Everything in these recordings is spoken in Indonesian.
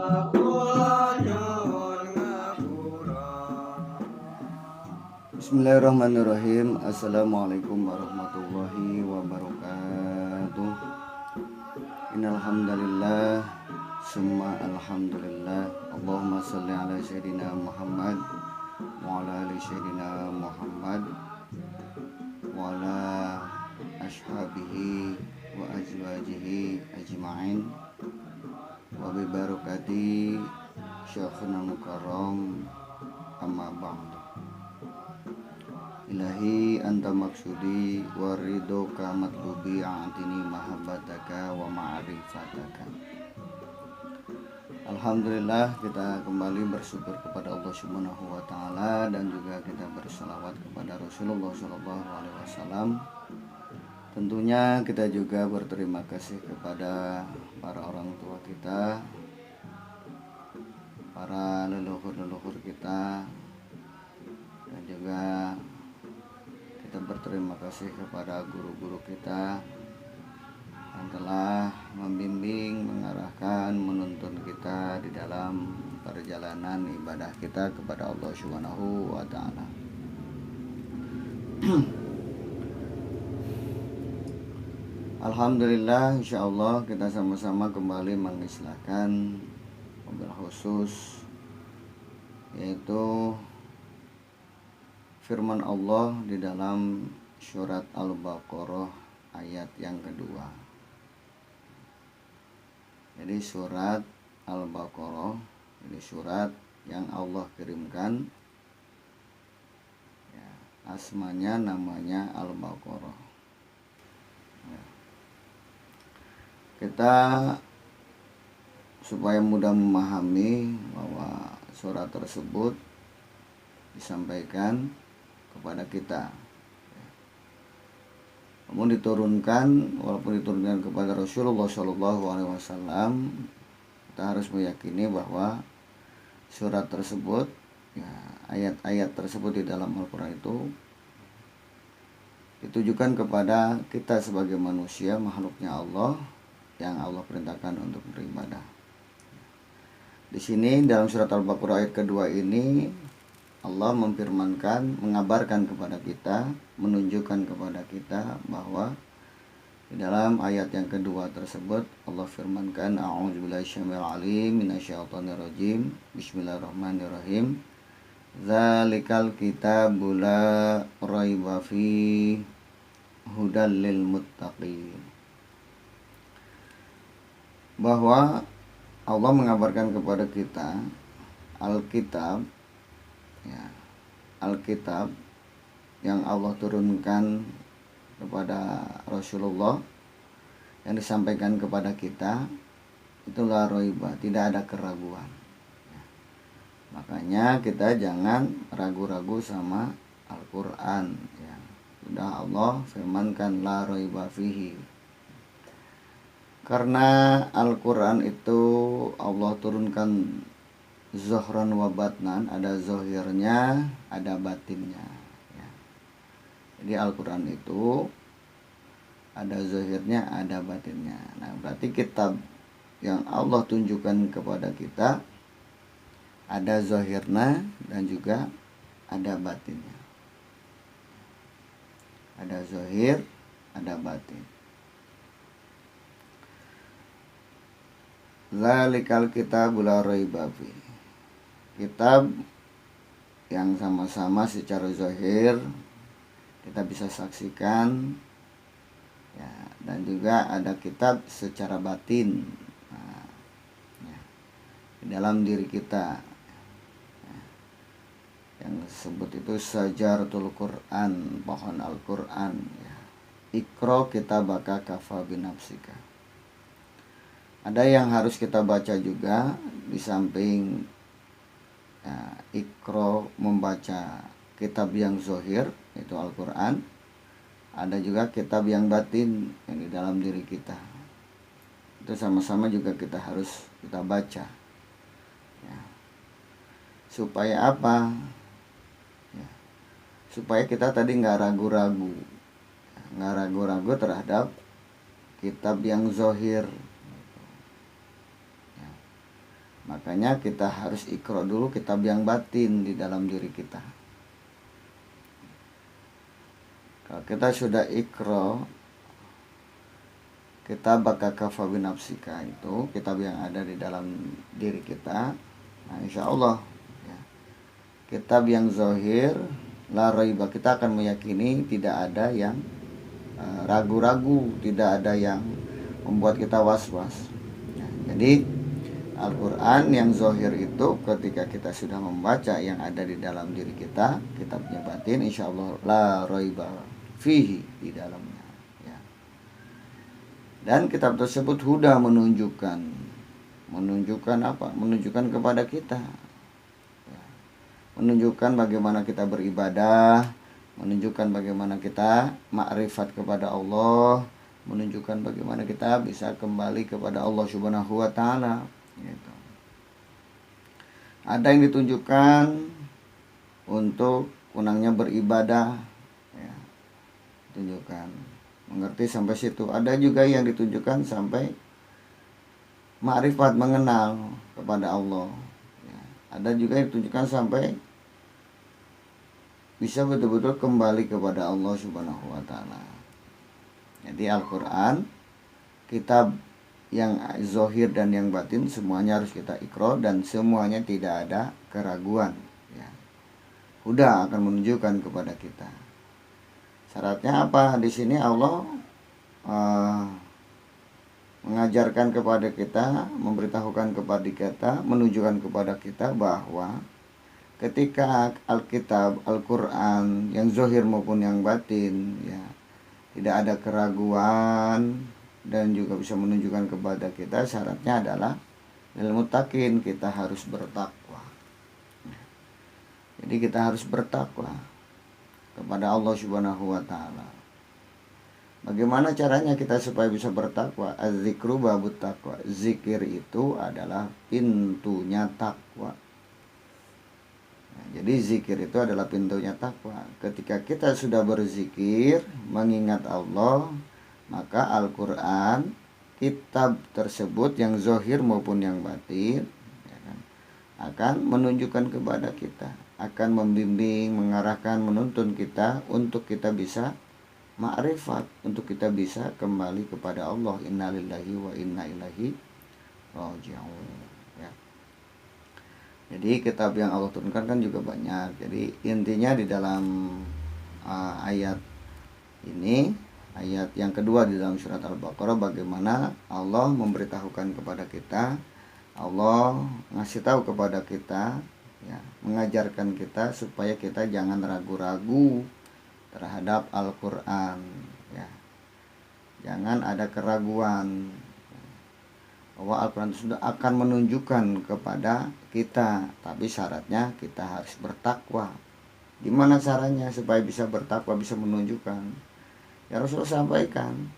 Bismillahirrahmanirrahim. Assalamualaikum warahmatullahi wabarakatuh. Innal hamdalillah summa alhamdulillah. Allahumma shalli ala sayyidina Muhammad wa ala ali sayyidina Muhammad wa ala ashabihi wa azwajihi ajma'in wa bi barakati syekhuna mukarram amma ba'du. Ilahi anta maksudi waridoka matlubi a'tini mahabbataka wa ma'rifataka. Alhamdulillah, kita kembali bersyukur kepada Allah Subhanahu wa taala dan juga kita berselawat kepada Rasulullah sallallahu alaihi wasallam. Tentunya kita juga berterima kasih kepada para orang tua kita, para leluhur-leluhur kita, dan juga kita berterima kasih kepada guru-guru kita yang telah membimbing, mengarahkan, menuntun kita di dalam perjalanan ibadah kita kepada Allah Subhanahu wa taala. Alhamdulillah, insyaallah kita sama-sama kembali mengisahkan mobil khusus, yaitu firman Allah di dalam surat Al-Baqarah ayat yang kedua. Jadi surat Al-Baqarah ini surat yang Allah kirimkan, ya, asmanya namanya Al-Baqarah. Ya. Kita supaya mudah memahami bahwa surat tersebut disampaikan kepada kita, namun walaupun diturunkan kepada Rasulullah Shallallahu Alaihi Wasallam, kita harus meyakini bahwa surat tersebut, ya, ayat-ayat tersebut di dalam Al-Quran itu ditujukan kepada kita sebagai manusia, makhluknya Allah yang Allah perintahkan untuk beribadah. Di sini dalam surat Al-Baqarah ayat kedua ini Allah mengabarkan kepada kita, menunjukkan kepada kita bahwa di dalam ayat yang kedua tersebut Allah firmankan, a'udzubillahi syamil alim minasyaitonir rajim, bismillahirrahmanirrahim, dzalikal kitabu la raiba fi hudal lil muttaqin. Bahwa Allah mengabarkan kepada kita Alkitab, ya, Alkitab yang Allah turunkan kepada Rasulullah, yang disampaikan kepada kita, itulah roiba, tidak ada keraguan, ya. Makanya kita jangan ragu-ragu sama Al-Quran, ya. Sudah Allah firmankan la roiba fihi. Karena Al-Quran itu Allah turunkan zohran wa batnan, ada zohirnya, ada batinnya, ya. Jadi Al-Quran itu ada zohirnya, ada batinnya. Nah, berarti kitab yang Allah tunjukkan kepada kita ada zohirnya dan juga ada batinnya. Ada zohir, ada batin. Dzalikal kitabu la raiba fihi. Kitab yang sama-sama secara zahir kita bisa saksikan, ya, dan juga ada kitab secara batin, nah, ya, di dalam diri kita, ya, yang disebut itu Sajaratul Quran, pohon Al-Quran, ya. Iqra kitabaka kafa binafsika. Ada yang harus kita baca juga di samping, ya, Iqra membaca kitab yang zahir yaitu Al-Quran, ada juga kitab yang batin yang di dalam diri kita. Itu sama-sama juga kita harus kita baca, ya. Supaya apa? Ya, supaya kita tadi nggak ragu-ragu terhadap kitab yang zahir. Makanya kita harus ikro dulu kitab yang batin di dalam diri kita. Kalau kita sudah ikro kitab Baka-Kafa Binafsika, itu kitab yang ada di dalam diri kita, nah insya Allah ya, kitab yang zahir la raiba, kita akan meyakini tidak ada yang ragu-ragu, tidak ada yang membuat kita was-was ya. Jadi Al-Quran yang zahir itu ketika kita sudah membaca yang ada di dalam diri kita, kitabnya batin, insya Allah la raiba fihi, di dalamnya ya. Dan kitab tersebut huda, menunjukkan apa? Menunjukkan kepada kita ya. Menunjukkan bagaimana kita beribadah, menunjukkan bagaimana kita makrifat kepada Allah, menunjukkan bagaimana kita bisa kembali kepada Allah Subhanahu wa taala gitu. Ada yang ditunjukkan untuk kunangnya beribadah ya, tunjukkan mengerti sampai situ. Ada juga yang ditunjukkan sampai makrifat, mengenal kepada Allah ya. Ada juga yang ditunjukkan sampai bisa betul-betul kembali kepada Allah Subhanahu wa taala. Jadi Al-Quran, kitab yang zahir dan yang batin, semuanya harus kita ikro dan semuanya tidak ada keraguan ya. Huda, akan menunjukkan kepada kita. Syaratnya apa? Di sini Allah mengajarkan kepada kita, memberitahukan kepada kita, menunjukkan kepada kita bahwa ketika Alkitab, Al-Quran yang zahir maupun yang batin ya, tidak ada keraguan dan juga bisa menunjukkan kepada kita, syaratnya adalah lil muttaqin, kita harus bertakwa. Jadi kita harus bertakwa kepada Allah Subhanahu wa taala. Bagaimana caranya kita supaya bisa bertakwa? Az-zikru babut taqwa. Zikir itu adalah pintunya takwa. Nah, jadi zikir itu adalah pintunya takwa. Ketika kita sudah berzikir, mengingat Allah, maka Al-Quran, kitab tersebut yang zahir maupun yang batin ya kan, akan menunjukkan kepada kita, akan membimbing, mengarahkan, menuntun kita untuk kita bisa ma'rifat, untuk kita bisa kembali kepada Allah. Innalillahi wa inna ilaihi raji'un. Jadi kitab yang Allah turunkan kan juga banyak. Jadi intinya di dalam ayat ini, ayat yang kedua di dalam surat Al-Baqarah, bagaimana Allah memberitahukan kepada kita, Allah ngasih tahu kepada kita ya, mengajarkan kita supaya kita jangan ragu-ragu terhadap Al-Quran ya. Jangan ada keraguan bahwa Al-Quran sudah akan menunjukkan kepada kita, tapi syaratnya kita harus bertakwa. Gimana caranya supaya bisa bertakwa, bisa menunjukkan? Ya Rasulullah sampaikan,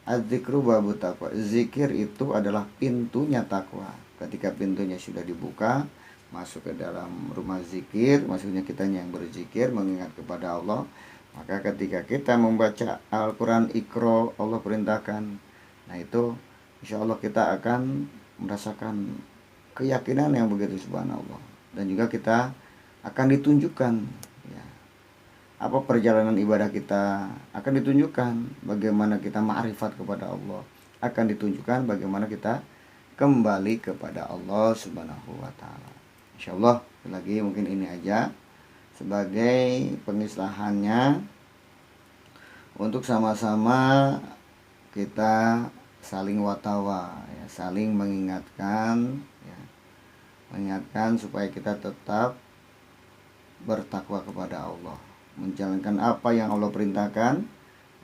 az-zikru babut taqwa. Zikir itu adalah pintunya takwa. Ketika pintunya sudah dibuka, masuk ke dalam rumah zikir, maksudnya kita yang berzikir, mengingat kepada Allah, maka ketika kita membaca Al-Quran ikro, Allah perintahkan, nah itu insya Allah kita akan merasakan keyakinan yang begitu subhanallah. Dan juga kita akan ditunjukkan ya, apa perjalanan ibadah kita, akan ditunjukkan bagaimana kita ma'rifat kepada Allah, akan ditunjukkan bagaimana kita kembali kepada Allah Subhanahu wa taala. Insyaallah lagi mungkin ini aja sebagai pengislahannya untuk sama-sama kita saling watawa ya, saling mengingatkan ya, mengingatkan supaya kita tetap bertakwa kepada Allah, menjalankan apa yang Allah perintahkan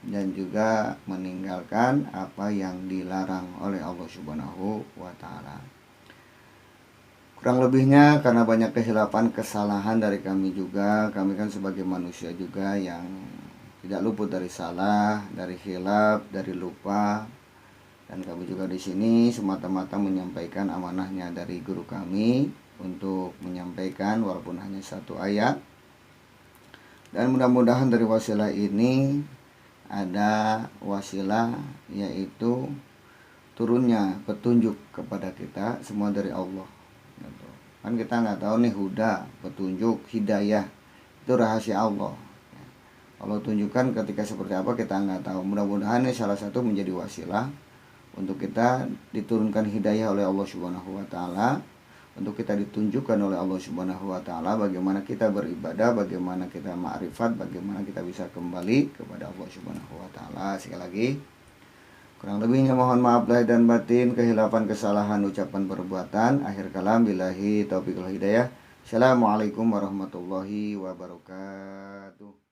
dan juga meninggalkan apa yang dilarang oleh Allah Subhanahu wa taala. Kurang lebihnya karena banyak kehilapan, kesalahan dari kami juga, kami kan sebagai manusia juga yang tidak luput dari salah, dari khilaf, dari lupa. Dan kami juga di sini semata-mata menyampaikan amanahnya dari guru kami untuk menyampaikan walaupun hanya satu ayat. Dan mudah-mudahan dari wasilah ini ada wasilah, yaitu turunnya petunjuk kepada kita semua dari Allah. Kan kita nggak tahu nih huda, petunjuk, hidayah itu rahasia Allah. Allah tunjukkan ketika seperti apa kita nggak tahu. Mudah-mudahan ini salah satu menjadi wasilah untuk kita diturunkan hidayah oleh Allah Subhanahu wa taala, untuk kita ditunjukkan oleh Allah Subhanahu wa taala bagaimana kita beribadah, bagaimana kita ma'rifat, bagaimana kita bisa kembali kepada Allah Subhanahu wa taala. Sekali lagi, kurang lebihnya mohon maaf lahir dan batin, kehilafan, kesalahan ucapan perbuatan. Akhir kalam, billahi taufiq wal hidayah. Assalamualaikum warahmatullahi wabarakatuh.